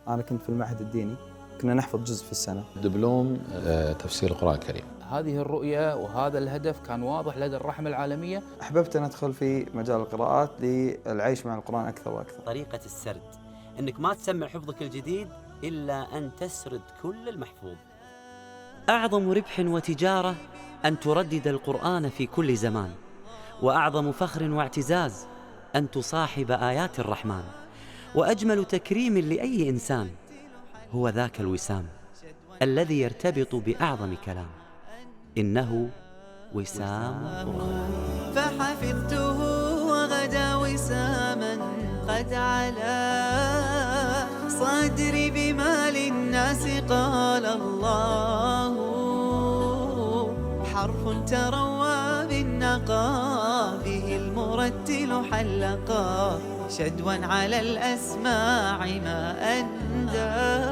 أنا كنت في المعهد الديني، كنا نحفظ جزء في السنة. دبلوم تفسير القرآن الكريم. هذه الرؤية وهذا الهدف كان واضح لدى الرحمة العالمية. أحببت أن أدخل في مجال القراءات للعيش مع القرآن أكثر وأكثر. طريقة السرد، أنك ما تسمع حفظك الجديد إلا أن تسرد كل المحفوظ. أعظم ربح وتجارة أن تردد القرآن في كل زمان، وأعظم فخر واعتزاز أن تصاحب آيات الرحمن، وأجمل تكريم لأي إنسان هو ذاك الوسام الذي يرتبط بأعظم كلام، إنه وسام القرآن. فحفظته وغدا وساما قد علا صدري بما للناس قال الله، حرف تروى بالنقى به المرتل حلقا شدوا على الأسماع ما أنداه.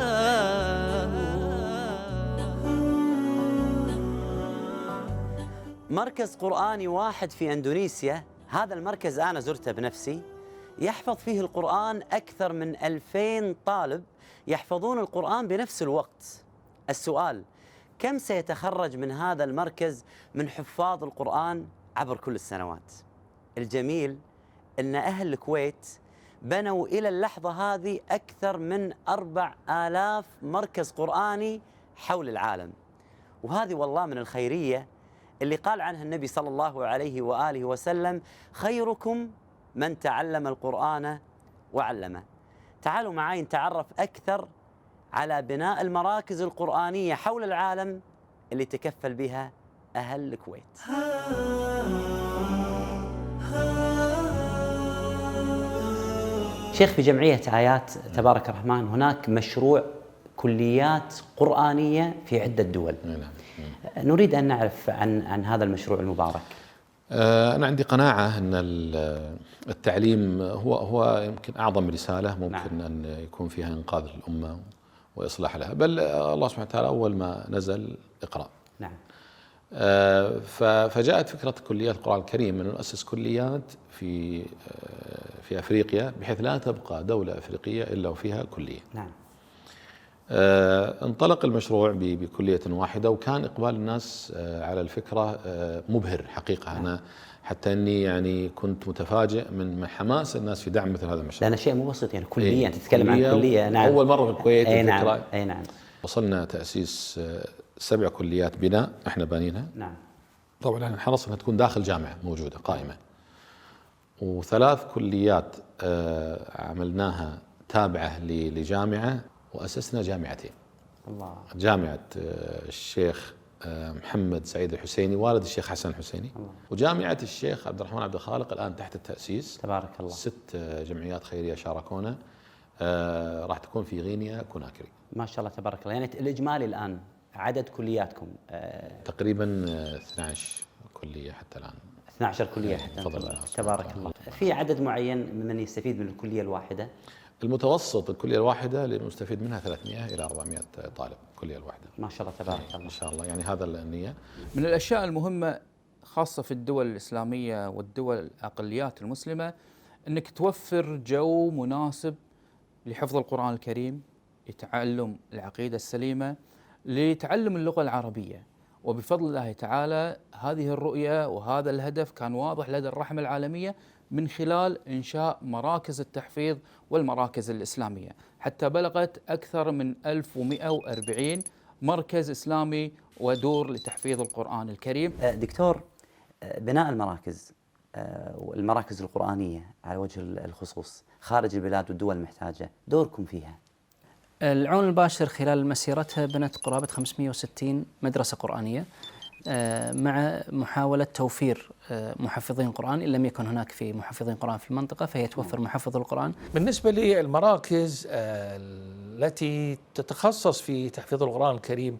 مركز قرآني واحد في أندونيسيا، هذا المركز أنا زرته بنفسي، يحفظ فيه القرآن أكثر من 2000 طالب يحفظون القرآن بنفس الوقت. السؤال: كم سيتخرج من هذا المركز من حفاظ القرآن عبر كل السنوات؟ الجميل أن أهل الكويت بنوا إلى اللحظة هذه أكثر من 4000 مركز قرآني حول العالم، وهذه والله من الخيرية اللي قال عنها النبي صلى الله عليه وآله وسلم: خيركم من تعلم القرآن وعلمه. تعالوا معي نتعرف أكثر على بناء المراكز القرآنية حول العالم اللي تكفل بها أهل الكويت. شيخ، في جمعية آيات تبارك الرحمن هناك مشروع كليات قرآنية في عدة دول. نريد أن نعرف عن هذا المشروع المبارك. أنا عندي قناعة أن التعليم هو يمكن أعظم رسالة ممكن أن يكون فيها إنقاذ الأمة وإصلاح لها، بل الله سبحانه وتعالى أول ما نزل اقرأ. نعم. فجاءت فكرة كليات القرآن الكريم أن نؤسس كليات في أفريقيا، بحيث لا تبقى دولة أفريقية إلا وفيها كلية. نعم. انطلق المشروع بكلية واحدة، وكان إقبال الناس على الفكرة مبهر حقيقة. أنا حتى أني يعني كنت متفاجئ من حماس الناس في دعم مثل هذا المشروع. لأن شيء مو بسيط، يعني كلية تتكلم عن كلية. نعم. أول مرة في الكويت. أي نعم. أي نعم. وصلنا تأسيس 7 كليات بناء احنا بانينها. نعم. طبعا احنا حرصنا انها تكون داخل جامعة موجودة قائمة، و3 كليات عملناها تابعة لجامعة، وأسسنا جامعتين. الله. جامعة الشيخ محمد سعيد الحسيني والد الشيخ حسن الحسيني، وجامعة الشيخ عبد الرحمن عبد الخالق الآن تحت التأسيس. تبارك الله. 6 جمعيات خيرية شاركونا. راح تكون في غينيا كوناكري. ما شاء الله تبارك الله. يعني الإجمالي الآن عدد كلياتكم تقريبا 12 كلية حتى الآن. 12 كلية حتى. تبارك الله. في عدد معين من يستفيد من الكلية الواحدة؟ المتوسط الكلية الواحدة اللي نستفيد منها 300 إلى 400 طالب الكلية الواحدة. ما شاء الله تبارك الله. إن شاء الله، يعني هذا النية. من الأشياء المهمة خاصة في الدول الإسلامية والدول الأقليات المسلمة أنك توفر جو مناسب لحفظ القرآن الكريم، لتعلم العقيدة السليمة، لتعلم اللغة العربية. وبفضل الله تعالى هذه الرؤية وهذا الهدف كان واضح لدى الرحمة العالمية من خلال إنشاء مراكز التحفيظ والمراكز الإسلامية، حتى بلغت أكثر من 1140 مركز إسلامي ودور لتحفيظ القرآن الكريم. دكتور، بناء المراكز القرآنية على وجه الخصوص خارج البلاد والدول المحتاجة، دوركم فيها؟ العون الباشر خلال مسيرتها بنت قرابة 560 مدرسة قرآنية، مع محاولة توفير محفظين قرآن. إن لم يكن هناك في محفظين قرآن في المنطقة فهي توفر محفظ القرآن. بالنسبة للمراكز التي تتخصص في تحفيظ القرآن الكريم،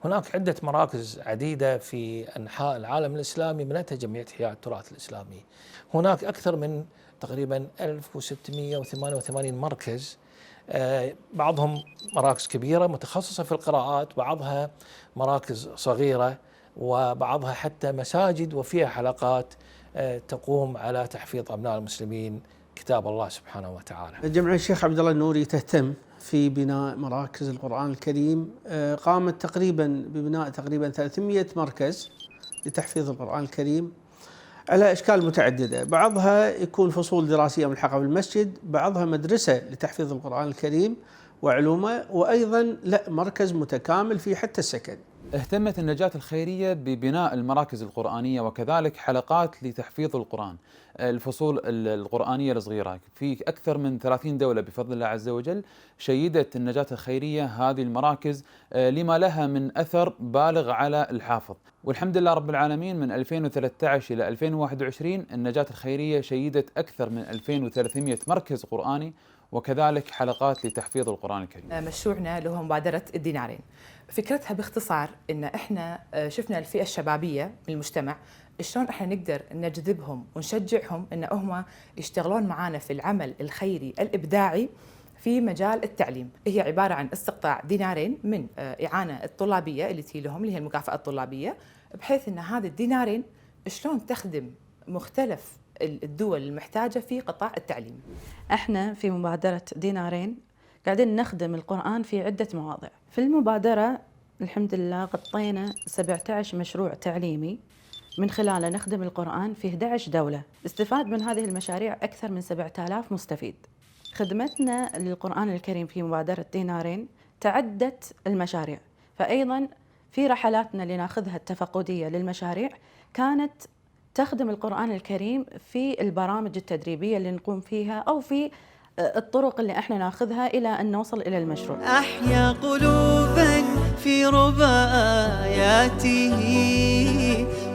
هناك عدة مراكز عديدة في أنحاء العالم الإسلامي منتها جمعية إحياء التراث الإسلامي. هناك أكثر من تقريبا 1688 مركز، بعضهم مراكز كبيرة متخصصة في القراءات، بعضها مراكز صغيرة، وبعضها حتى مساجد وفيها حلقات تقوم على تحفيظ أبناء المسلمين كتاب الله سبحانه وتعالى. جمعية الشيخ عبد الله النوري تهتم في بناء مراكز القرآن الكريم، قامت تقريبا ببناء تقريبا 300 مركز لتحفيظ القرآن الكريم على أشكال متعددة، بعضها يكون فصول دراسية ملحقة بالمسجد، بعضها مدرسة لتحفيظ القرآن الكريم وعلومه، وأيضا لا مركز متكامل في حتى السكن. اهتمت النجاة الخيرية ببناء المراكز القرآنية وكذلك حلقات لتحفيظ القرآن، الفصول القرآنية الصغيرة في أكثر من 30 دولة بفضل الله عز وجل. شيدت النجاة الخيرية هذه المراكز لما لها من أثر بالغ على الحافظ، والحمد لله رب العالمين من 2013 إلى 2021 النجاة الخيرية شيدت أكثر من 2300 مركز قرآني وكذلك حلقات لتحفيظ القرآن الكريم. مشروعنا اللي هو مبادرة الدينارين، فكرتها باختصار إن إحنا شفنا الفئة الشبابية من المجتمع شلون إحنا نقدر نجذبهم ونشجعهم إن هم يشتغلون معنا في العمل الخيري الإبداعي في مجال التعليم. هي عبارة عن استقطاع دينارين من إعانة الطلابية اللي تجي لهم اللي هي المكافأة الطلابية، بحيث إن هذه الدينارين شلون تخدم مختلف الدول المحتاجة في قطاع التعليم. احنا في مبادرة دينارين قاعدين نخدم القرآن في عدة مواضع. في المبادرة الحمد لله غطينا 17 مشروع تعليمي من خلاله نخدم القرآن في 11 دولة. استفاد من هذه المشاريع أكثر من 7000 مستفيد. خدمتنا للقرآن الكريم في مبادرة دينارين تعدت المشاريع، فأيضا في رحلاتنا اللي ناخذها التفقدية للمشاريع كانت تخدم القرآن الكريم في البرامج التدريبية اللي نقوم فيها أو في الطرق اللي احنا ناخذها إلى أن نوصل إلى المشروع. أحيا قلوبا في ربى آياته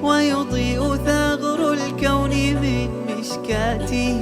ويضيء ثغر الكون من مشكاته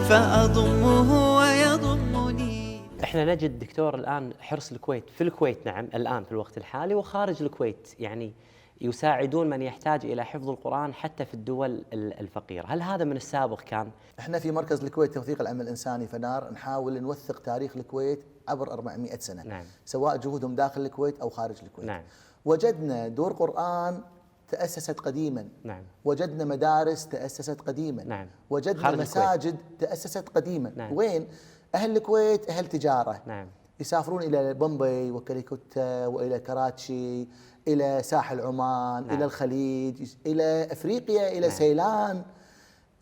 فأضمه ويضمني. احنا نجد دكتور الآن حرص الكويت في الكويت، نعم الآن في الوقت الحالي وخارج الكويت، يعني يساعدون من يحتاج إلى حفظ القرآن حتى في الدول الفقيرة. هل هذا من السابق كان؟ احنا في مركز الكويت توثيق العمل الإنساني فنار نحاول نوثق تاريخ الكويت عبر 400 سنة. نعم. سواء جهودهم داخل الكويت أو خارج الكويت. نعم. وجدنا دور قرآن تأسست قديما. نعم. وجدنا مدارس تأسست قديما. نعم. وجدنا مساجد تأسست قديما. نعم. وين؟ أهل الكويت أهل تجارة. نعم. يسافرون إلى بومبي وكاليكوتا وإلى كراتشي، إلى ساحل عمان. نعم. إلى الخليج، إلى أفريقيا، إلى نعم. سيلان،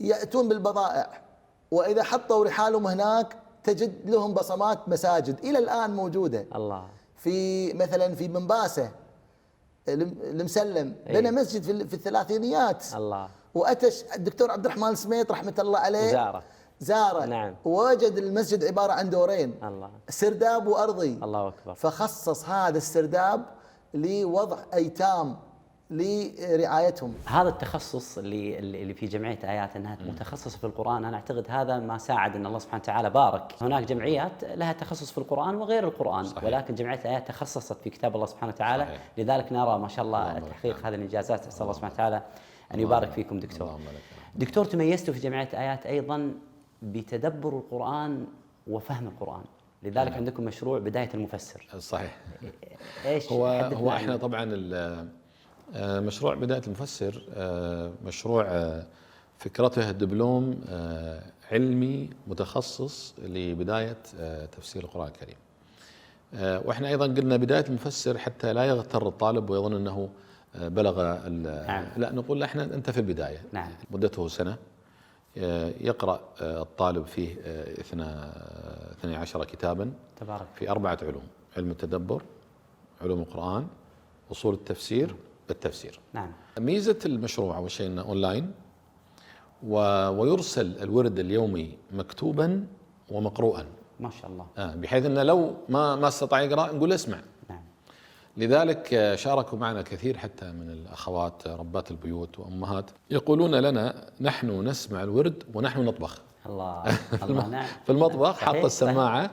يأتون بالبضائع، وإذا حطوا رحالهم هناك تجد لهم بصمات مساجد إلى الآن موجودة. الله. في مثلا في منباسة المسلم بنى مسجد في الثلاثينيات. الله. وأتى الدكتور عبد الرحمن السميط رحمة الله عليه زاره. نعم. ووجد المسجد عبارة عن دورين. الله. سرداب وأرضي. الله أكبر. فخصص هذا السرداب لوضع أيتام لرعايتهم. هذا التخصص اللي في جمعية آيات أنها متخصصة في القرآن، أنا أعتقد هذا ما ساعد أن الله سبحانه وتعالى بارك. هناك جمعيات لها تخصص في القرآن وغير القرآن. صحيح. ولكن جمعية آيات تخصصت في كتاب الله سبحانه وتعالى. صحيح. لذلك نرى ما شاء الله تحقيق هذه الإنجازات. أسأل الله سبحانه وتعالى أن يبارك فيكم دكتور. دكتور تميزتوا في جمعية آيات أيضا بتدبر القرآن وفهم القرآن، لذلك عندكم مشروع بداية المفسر. صحيح. ايش هو احنا طبعا مشروع بداية المفسر مشروع فكرته دبلوم علمي متخصص لبداية تفسير القرآن الكريم. واحنا ايضا قلنا بداية المفسر حتى لا يغتر الطالب ويظن انه بلغ نعم. لا، نقول احنا انت في البداية. نعم. مدته سنة يقرأ الطالب فيه 12 كتابا تبارك في 4 علوم: علم التدبر، علوم القرآن، أصول التفسير، التفسير. نعم. ميزة المشروع أول شيء إنه أونلاين، ويرسل الورد اليومي مكتوبا ومقروءا. ما شاء الله. بحيث إنه لو ما استطاع يقرأ نقول اسمع. نعم. لذلك شاركوا معنا كثير حتى من الأخوات ربات البيوت وأمهات يقولون لنا نحن نسمع الورد ونحن نطبخ. الله. الله. نعم. في المطبخ حط السماعة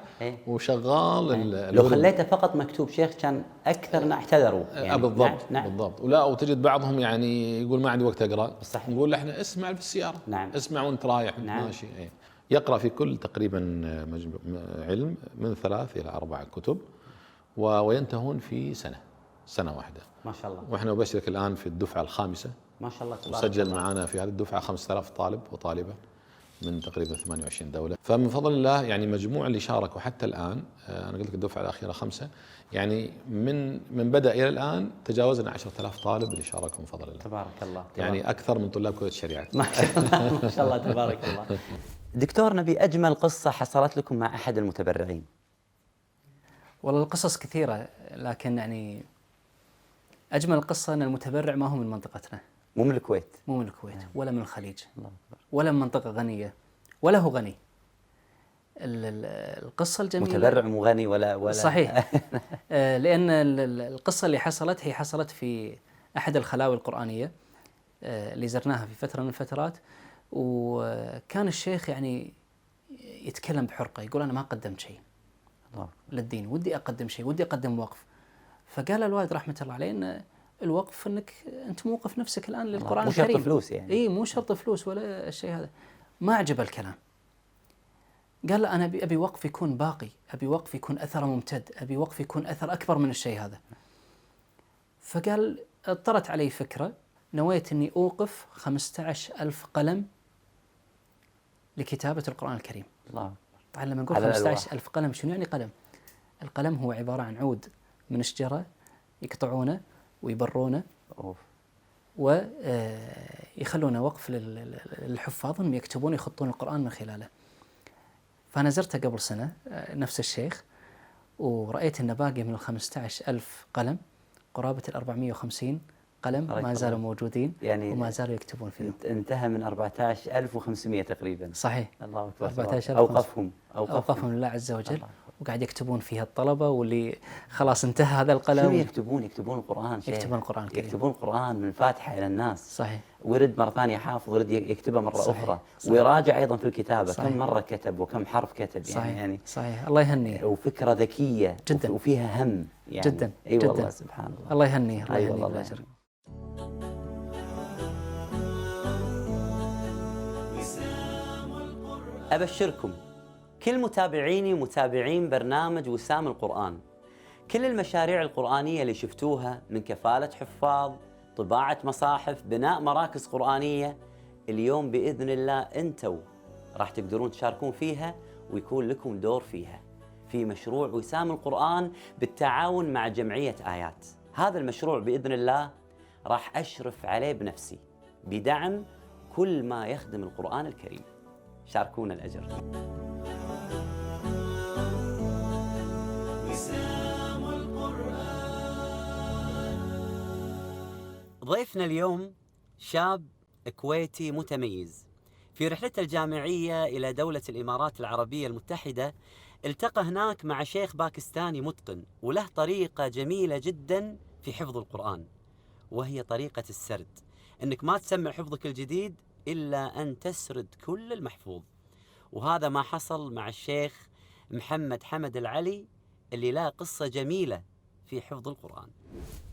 وشغال. لو خليته فقط مكتوب شيخ كان أكثر اعتذروا يعني. بالضبط. نعم. بالضبط. وتجد بعضهم يعني يقول ما عندي وقت أقرأ. صح. نقول احنا اسمع في السيارة. نعم. اسمع وانت رايح وانت نعم. ماشي. يقرأ في كل تقريبا علم من 3 إلى 4 كتب وينتهون في سنة واحدة. ما شاء الله. واحنا نبشرك الآن في الدفعة الخامسة. ما شاء الله. وسجل معنا في هذه الدفعة 5000 طالب وطالبة من تقريبا 28 دولة. فمن فضل الله يعني مجموع اللي شاركوا حتى الآن، أنا قلت لك الدفعة الأخيرة 5، يعني من بدأ إلى الآن تجاوزنا 10,000 طالب اللي شاركوا من فضل الله. تبارك الله. يعني أكثر من طلاب كلية الشريعة. ما شاء الله ما شاء الله تبارك الله. دكتور، نبي أجمل قصة حصلت لكم مع أحد المتبرعين. والله القصص كثيرة، لكن يعني أجمل قصة أن المتبرع ما هو من منطقتنا، مو من الكويت، مو من الكويت ولا من الخليج ولا من منطقة غنية ولا هو غني. القصة الجميلة متبرع مو غني ولا صحيح. لأن القصة اللي حصلت هي حصلت في أحد الخلاوي القرآنية اللي زرناها في فترة من الفترات، وكان الشيخ يعني يتكلم بحرقة، يقول أنا ما قدمت شيء للدين، ودي أقدم شيء، ودي أقدم وقف. فقال الوالد رحمة الله عليه إن الوقف انك انت موقف نفسك الان للقران الكريم، مو شرط فلوس يعني. اي مو شرط فلوس ولا الشيء هذا. ما عجب الكلام، قال لا انا ابي وقف يكون باقي، ابي وقف يكون اثره ممتد، ابي وقف يكون اثر اكبر من الشيء هذا. فقال اطرت علي فكره، نويت اني اوقف 15,000 قلم لكتابه القران الكريم. الله. طبعا لما نقول 15,000 قلم شنو يعني قلم؟ القلم هو عباره عن عود من شجره يقطعونه ويبرونه ويخلونه وقف للحفاظ انهم يكتبون يخطون القرآن من خلاله. فأنا زرته قبل سنة نفس الشيخ، ورأيت أنه باقي من 15,000 قلم قرابة 450 قلم ما زالوا موجودين يعني وما زالوا يكتبون فيهم. انتهى من 14,500 تقريبا. صحيح. الله أكبر. 14,000 أوقفهم لله عز وجل. الله. وقاعد يكتبون فيها الطلبة، واللي خلاص انتهى هذا القلم. شنو يكتبون؟ يكتبون القرآن. يكتبون القرآن الكريم. يكتبون القرآن من الفاتحة إلى الناس. صحيح. ورد مرة ثانية حافظ، ورد يكتبها مرة صحيح. أخرى. صحيح. ويراجع أيضا في الكتابة. صحيح. كم مرة كتب وكم حرف كتب. صحيح. يعني صحيح. الله يهنيه. وفكرة ذكية جدا وفيها هم يعني. جدا. أي جدا. والله سبحان الله. الله يهنيه. الله يهنيه. الله يجزيه. أبشركم كل متابعيني ومتابعين برنامج وسام القرآن، كل المشاريع القرآنية اللي شفتوها من كفالة حفاظ، طباعة مصاحف، بناء مراكز قرآنية، اليوم بإذن الله أنتوا راح تقدرون تشاركون فيها ويكون لكم دور فيها في مشروع وسام القرآن بالتعاون مع جمعية آيات. هذا المشروع بإذن الله راح أشرف عليه بنفسي بدعم كل ما يخدم القرآن الكريم. شاركونا الأجر. ضيفنا اليوم شاب كويتي متميز. في رحلته الجامعية إلى دولة الإمارات العربية المتحدة التقى هناك مع شيخ باكستاني متقن وله طريقة جميلة جدا في حفظ القرآن، وهي طريقة السرد، أنك ما تسمع حفظك الجديد إلا أن تسرد كل المحفوظ. وهذا ما حصل مع الشيخ محمد حمد العلي اللي له قصة جميلة في حفظ القرآن.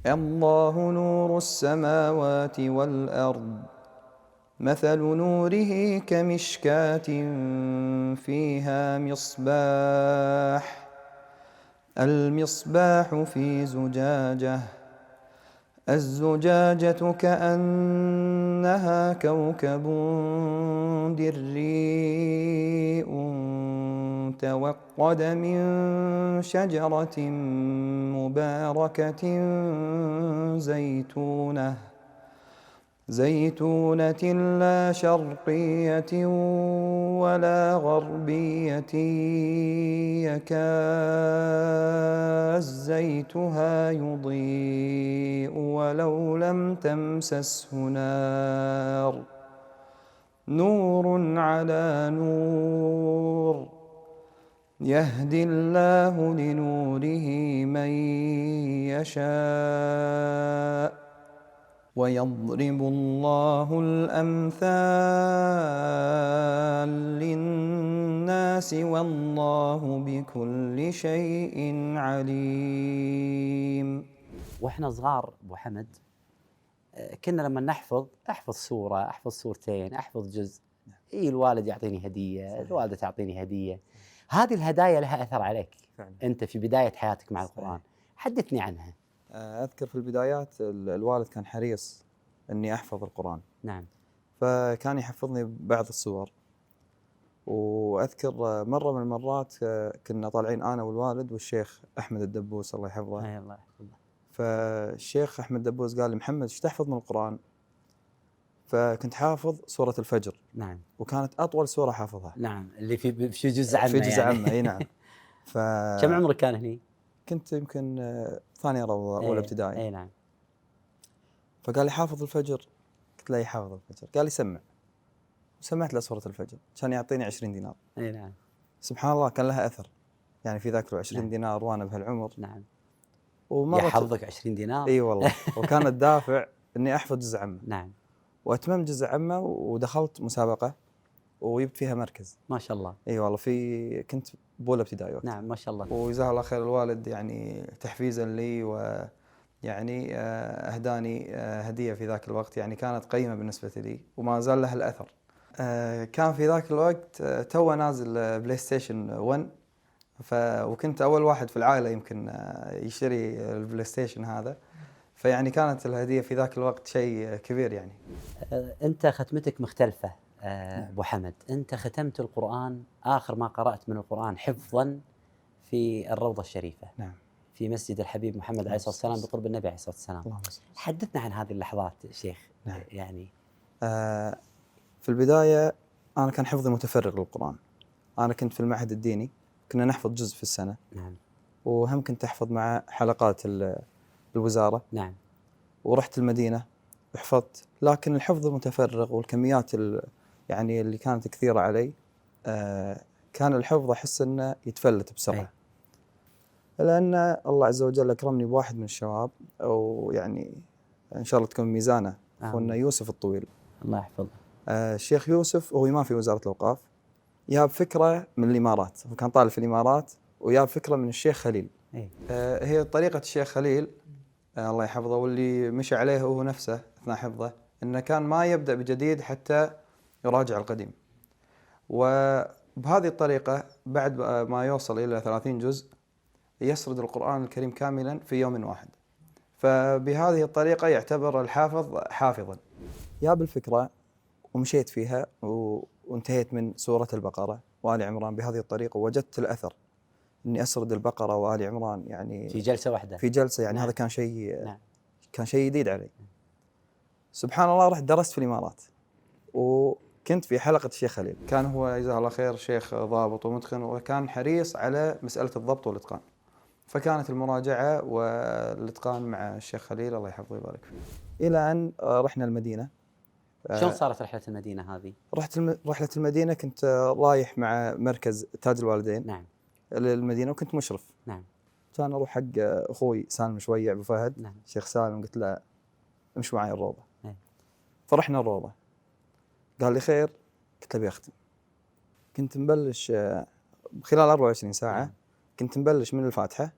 الله نور السماوات والأرض، مثل نوره كمشكاة فيها مصباح، المصباح في زجاجة، الزجاجة كأنها كوكب دري توقد من شجرة مباركة زيتونة لا شرقية ولا غربية، يكاد زيتها يضيء ولو لم تمسسه نار، نور على نور، يهدي الله لنوره من يشاء، ويضرب الله الأمثال للناس والله بكل شيء عليم. واحنا صغار ابو حمد كنا لما احفظ سورة، احفظ سورتين، احفظ جزء، الوالد يعطيني هدية، الوالدة تعطيني هدية. هذه الهدايا لها أثر عليك فعلا. أنت في بداية حياتك مع القرآن، حدثني عنها. أذكر في البدايات الوالد كان حريص أني أحفظ القرآن. نعم. فكان يحفظني بعض السور، واذكر مره من المرات كنا طالعين انا والوالد والشيخ احمد الدبوس الله يحفظه. أي الله يحفظه. فالشيخ احمد الدبوس قال لي محمد ايش تحفظ من القران؟ فكنت حافظ سوره الفجر. نعم. وكانت اطول سوره حافظها. نعم، اللي في جزء عامه. في جزء يعني. عامه اي نعم. كم عمرك كان هني؟ كنت يمكن ثانيه روضه اولى ابتدائي. اي نعم. فقال لي حافظ الفجر؟ قلت له اي حافظ الفجر. قال لي سمع. سمعت له سوره الفجر كان يعطيني 20 دينار. اي نعم. سبحان الله كان لها اثر يعني في ذاك 20 نعم. دينار وانا بهالعمر. نعم. ومرة يحفظك 20 دينار. اي والله. وكان الدافع اني احفظ جزء عامه. نعم. واتممت جزء عامه ودخلت مسابقه وجبت فيها مركز. ما شاء الله. اي والله كنت بأولى ابتدائي وقتها. نعم ما شاء الله. وجزاه الله خير الوالد يعني تحفيزا لي ويعني اهداني هديه في ذاك الوقت يعني كانت قيمه بالنسبه لي وما زال لها الاثر. كان في ذاك الوقت تو نازل بلاي ستيشن 1 وكنت اول واحد في العائله يمكن يشتري البلاي ستيشن هذا. فيعني كانت الهديه في ذاك الوقت شيء كبير يعني. انت ختمتك مختلفه ابو حمد، انت ختمت القران اخر ما قرات من القران حفظا في الروضه الشريفه. نعم. في مسجد الحبيب محمد عليه الصلاه والسلام بقرب النبي عليه الصلاه والسلام. حدثنا عن هذه اللحظات شيخ. نعم. يعني في البدايه انا كان حفظي متفرغ للقران. انا كنت في المعهد الديني كنا نحفظ جزء في السنه. نعم. وهم كنت احفظ مع حلقات الوزاره. نعم. ورحت المدينه وحفظت لكن الحفظ المتفرغ والكميات يعني اللي كانت كثيره علي كان الحفظ احس انه يتفلت بسرعه. لان الله عز وجل اكرمني بواحد من الشباب او يعني ان شاء الله تكون ميزانه اخونا يوسف الطويل الله يحفظه. الشيخ يوسف هو امام في وزاره الاوقاف. جاب فكره من الامارات، هو كان طالب في الامارات وجاب فكره من الشيخ خليل. هي طريقه الشيخ خليل الله يحفظه واللي مشى عليه هو نفسه اثناء حفظه انه كان ما يبدا بجديد حتى يراجع القديم. وبهذه الطريقه بعد ما يوصل الى 30 جزء يسرد القرآن الكريم كاملا في يوم واحد. فبهذه الطريقة يعتبر الحافظ حافظا. جاب الفكرة ومشيت فيها وانتهيت من سورة البقرة وآل عمران بهذه الطريقة ووجدت الأثر إني أسرد البقرة وآل عمران يعني في جلسة واحدة. في جلسة يعني. نعم. هذا كان شيء نعم. كان شيء جديد علي. سبحان الله رحت درست في الإمارات وكنت في حلقة الشيخ خليل. كان هو جزاه الله خير شيخ ضابط ومتقن وكان حريص على مسألة الضبط والإتقان. فكانت المراجعة والإتقان مع الشيخ خليل الله يحفظه ويبارك فيه إلى أن رحنا المدينة. شلون صارت رحلة المدينة هذه؟ رحلة المدينة كنت رايح مع مركز تاج الوالدين. نعم. للمدينة وكنت مشرف. نعم. كان أروح حق أخوي سالم شوية أبو فهد. نعم. الشيخ سالم قلت له امشي معي الروضة. نعم. فرحنا الروضة قال لي خير. قلت له بيختم. كنت مبلش خلال 24 ساعة. نعم. كنت مبلش من الفاتحة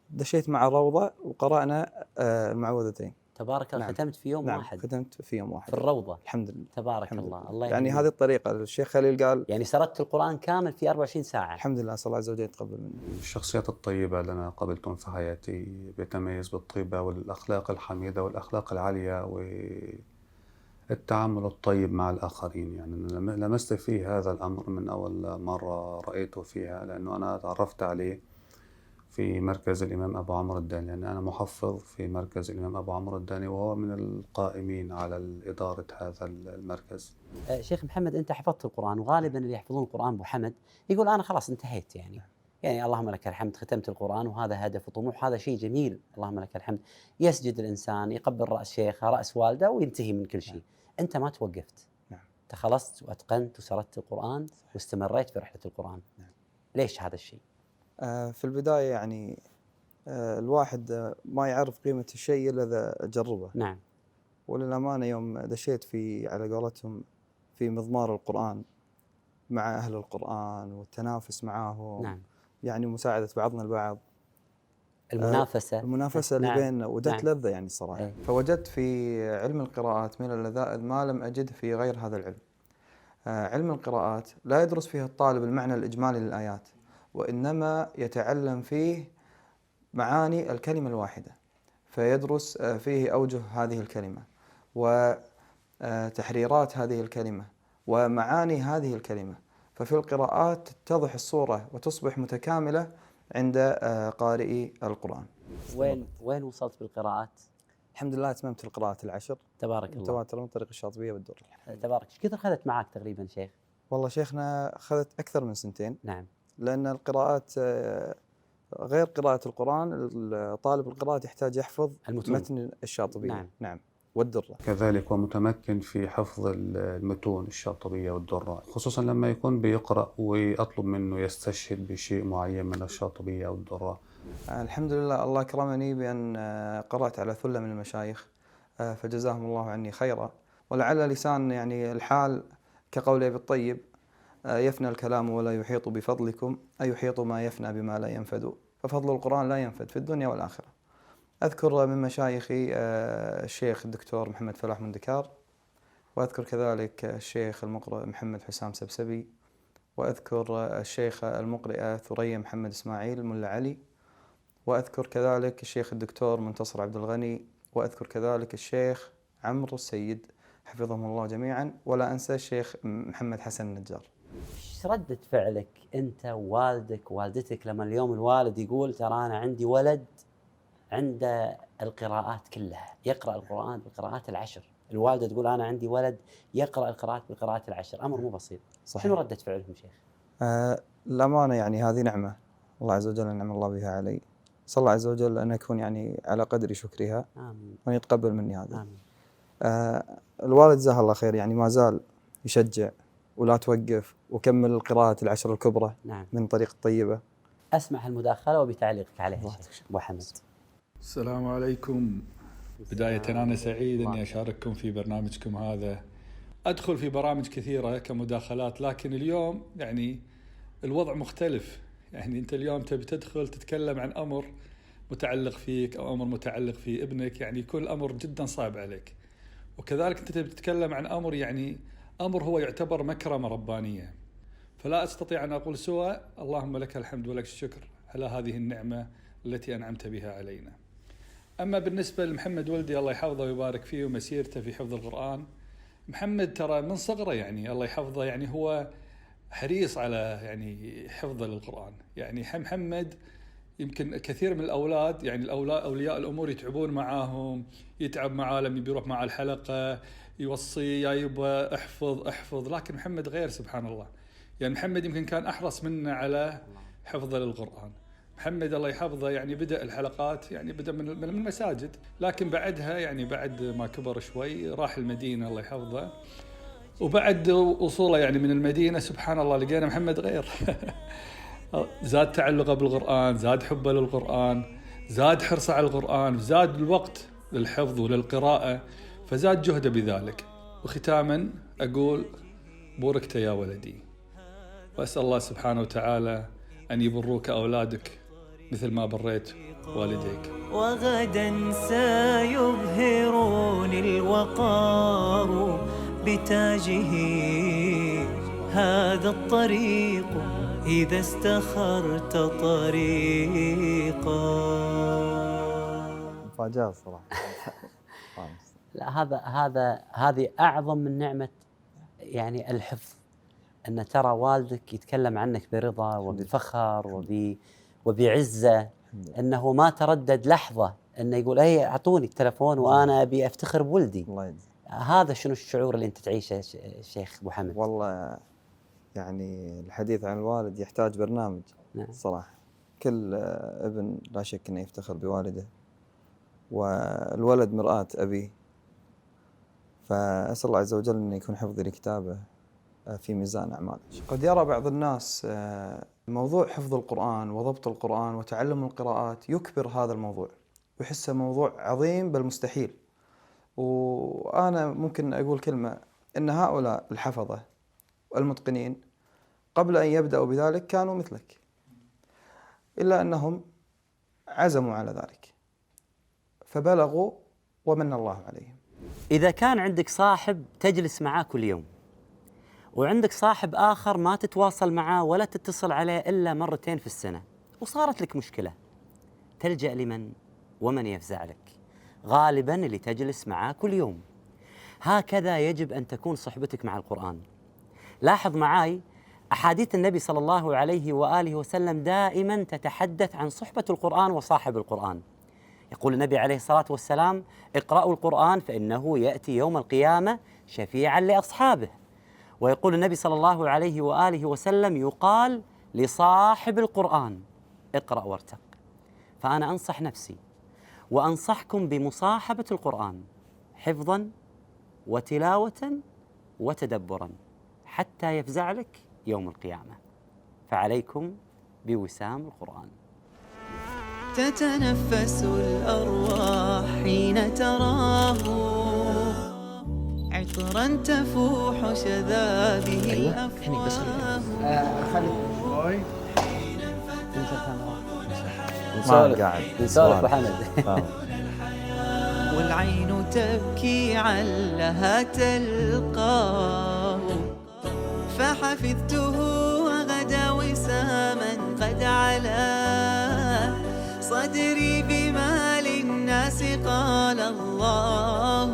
دشيت مع الروضة وقرأنا المعوذتين. تبارك الله. نعم. ختمت في يوم واحد. ختمت في يوم واحد في الروضة. الحمد لله. تبارك الله. الله يعني هذه الطريقة الشيخ خليل قال يعني سردت القرآن كامل في 24 ساعة. الحمد لله. صلى الله عز وجل يتقبل مني. الشخصيات الطيبة اللي أنا قابلتهم في حياتي بيتميز بالطيبة والأخلاق الحميدة والأخلاق العالية والتعامل الطيب مع الآخرين. يعني لمست فيه هذا الأمر من أول مرة رأيته فيها لأنه أنا تعرفت عليه في مركز الإمام أبو عمرو الداني. يعني أنا محفظ في مركز الإمام أبو عمرو الداني وهو من القائمين على إدارة هذا المركز. شيخ محمد أنت حفظت القرآن وغالبا اللي يحفظون القرآن أبو حمد يقول أنا خلاص انتهيت يعني اللهم لك الحمد ختمت القرآن وهذا هدف وطموح. هذا شيء جميل اللهم لك الحمد. يسجد الإنسان يقبل رأس شيخه رأس والده وينتهي من كل شيء. أنت ما توقفت. أنت خلصت وأتقنت وسردت القرآن واستمريت في رحلة القرآن. ليش هذا الشيء؟ في البداية يعني الواحد ما يعرف قيمة الشيء إلا إذا جربه. نعم. وللأمانة يوم دشيت في على قولتهم في مضمار القرآن مع أهل القرآن والتنافس معاهم. نعم. يعني مساعدة بعضنا البعض. المنافسة اللي نعم. بيننا وجدت نعم. لذة يعني الصراحة. فوجدت في علم القراءات من اللذائذ ما لم أجده في غير هذا العلم. علم القراءات لا يدرس فيه الطالب المعنى الإجمالي للآيات وإنما يتعلم فيه معاني الكلمة الواحدة. فيدرس فيه أوجه هذه الكلمة وتحريرات هذه الكلمة ومعاني هذه الكلمة. ففي القراءات تتضح الصورة وتصبح متكاملة عند قارئي القرآن. وين وصلت بالقراءات؟ الحمد لله أتممت القراءات العشر تبارك الله متواترة من طريق الشاطبية والدر. تبارك. ايش كثر أخذت معك تقريبا شيخ؟ والله شيخنا أخذت أكثر من 2 سنين. نعم. لأن القراءات غير قراءة القرآن، طالب القراءة يحتاج يحفظ متن الشاطبية. نعم. والدرة كذلك ومتمكن في حفظ المتون الشاطبية والدرة، خصوصا لما يكون بيقرأ ويطلب منه يستشهد بشيء معين من الشاطبية أو الدرة. الحمد لله الله أكرمني بأن قرأت على ثلة من المشايخ فجزاهم الله عني خيرا، ولعل لسان يعني الحال كقول أبي الطيب يفنى الكلام ولا يحيط بفضلكم، أي يحيط ما يفنى بما لا ينفد، ففضل القرآن لا ينفد في الدنيا والآخرة. أذكر من مشايخي الشيخ الدكتور محمد فلاح مندكار، وأذكر كذلك الشيخ المقرئ محمد حسام سبسبي، وأذكر الشيخ المقرئة ثريا محمد إسماعيل ملا علي، وأذكر كذلك الشيخ الدكتور منتصر عبد الغني، وأذكر كذلك الشيخ عمرو السيد حفظهم الله جميعا، ولا أنسى الشيخ محمد حسن النجار. ايش ردة فعلك أنت ووالدك ووالدتك لما اليوم الوالد يقول ترى أنا عندي ولد عند القراءات كلها يقرأ القرآن بالقراءات العشر، الوالدة تقول أنا عندي ولد يقرأ القراءات بالقراءات العشر، أمر مو بسيط. صحيح. شنو ردة فعلهم شيخ؟ الأمانة يعني هذه نعمة الله عز وجل أنعم الله بها علي، صلى الله عز وجل أن أكون يعني على قدر شكرها. آمين. وأن يتقبل مني هذا. آمين. الوالد جزاه الله خير يعني ما زال يشجع ولا توقف وكمل القراءات العشر الكبرى. نعم. من طريق الطيبة. أسمع المداخلة وبتعليقك عليها أبو حمد. السلام عليكم. بداية أنا سعيد أني أشارككم في برنامجكم هذا. أدخل في برامج كثيرة كمداخلات، لكن اليوم يعني الوضع مختلف. يعني أنت اليوم تبي تدخل تتكلم عن أمر متعلق فيك أو أمر متعلق في ابنك، يعني كل أمر جدا صعب عليك. وكذلك أنت تبي تتكلم عن أمر يعني أمر هو يعتبر مكرمة ربانية، فلا أستطيع أن أقول سوى اللهم لك الحمد ولك الشكر على هذه النعمة التي أنعمت بها علينا. أما بالنسبة لمحمد ولدي الله يحفظه ويبارك فيه ومسيرته في حفظ القرآن، محمد ترى من صغره يعني الله يحفظه يعني هو حريص على يعني حفظه للقرآن. يعني محمد يمكن كثير من الأولاد يعني أولياء الأمور يتعبون معاهم، يتعب معاه لما بيروح مع الحلقة يوصي يا يبا احفظ، لكن محمد غير سبحان الله. يعني محمد يمكن كان أحرص منا على حفظه للقرآن. محمد الله يحفظه يعني بدأ الحلقات يعني بدأ من المساجد، لكن بعدها يعني بعد ما كبر شوي راح المدينة الله يحفظه، وبعد وصوله يعني من المدينة سبحان الله لقينا محمد غير. زاد تعلقه بالقرآن، زاد حبه للقرآن، زاد حرصه على القرآن، زاد الوقت للحفظ وللقراءة، فزاد جهده بذلك. وختاما أقول بوركت يا ولدي، وأسأل الله سبحانه وتعالى أن يبروك أولادك مثل ما بريت والديك. وغدا سيبهرون الوقار بتاجه، هذا الطريق إذا استخرت طريقا. مفاجأة صراحة. لا هذه أعظم من نعمة يعني الحفظ، أن ترى والدك يتكلم عنك برضا وبفخر وبعزة، أنه ما تردد لحظة أنه يقول أي أعطوني التلفون وأنا أبي أفتخر بولدي. هذا شنو الشعور اللي أنت تعيشه شيخ أبو حمد؟ والله يعني الحديث عن الوالد يحتاج برنامج. نعم. صراحة كل ابن لا شك أنه يفتخر بوالده، والولد مرآة أبيه، فأسأل الله عز وجل أن يكون حفظي لكتابه في ميزان أعماله. قد يرى بعض الناس موضوع حفظ القرآن وضبط القرآن وتعلم القراءات يكبر هذا الموضوع ويحسه موضوع عظيم بل مستحيل. وأنا ممكن أقول كلمة، إن هؤلاء الحفظة والمتقنين قبل أن يبدأوا بذلك كانوا مثلك، إلا أنهم عزموا على ذلك فبلغوا ومن الله عليهم. إذا كان عندك صاحب تجلس معاه كل يوم، وعندك صاحب آخر ما تتواصل معاه ولا تتصل عليه إلا مرتين في السنة، وصارت لك مشكلة، تلجأ لمن ومن يفزع لك؟ غالباً اللي تجلس معاه كل يوم. هكذا يجب أن تكون صحبتك مع القرآن. لاحظ معاي أحاديث النبي صلى الله عليه وآله وسلم دائما تتحدث عن صحبة القرآن وصاحب القرآن. يقول النبي عليه الصلاة والسلام: اقرأوا القرآن فإنه يأتي يوم القيامة شفيعا لأصحابه. ويقول النبي صلى الله عليه وآله وسلم: يقال لصاحب القرآن اقرأ وارتق. فأنا أنصح نفسي وأنصحكم بمصاحبة القرآن حفظا وتلاوة وتدبرا حتى يفزع لك يوم القيامة. فعليكم بوسام القرآن. تتنفس الأرواح حين تراه عطرا تفوح شذابه الأفواه. نسولف محمد. والعين تبكي علها تلقاه فحفظته وغدا وساما قد علاه صدري بما للناس قال الله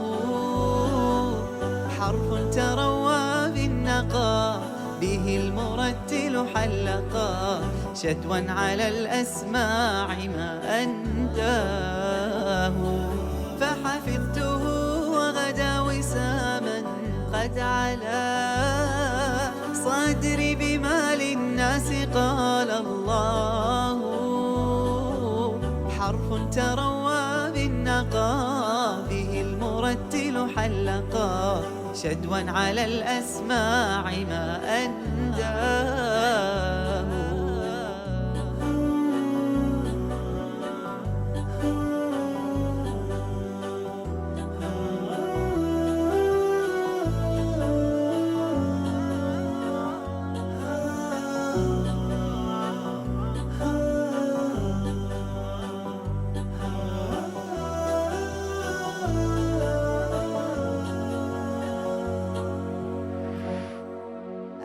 حرف تروى بالنقى به المرتل حلقا شدوا على الأسماع ما أنداه فحفظته وغدا وساما قد علا صدري بما للناس قال الله حرف تروى بالنقى به المرتل حلقا شدوا على الأسماع ما أنداه.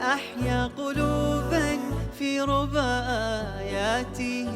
أحيا قلوبا في ربى آياته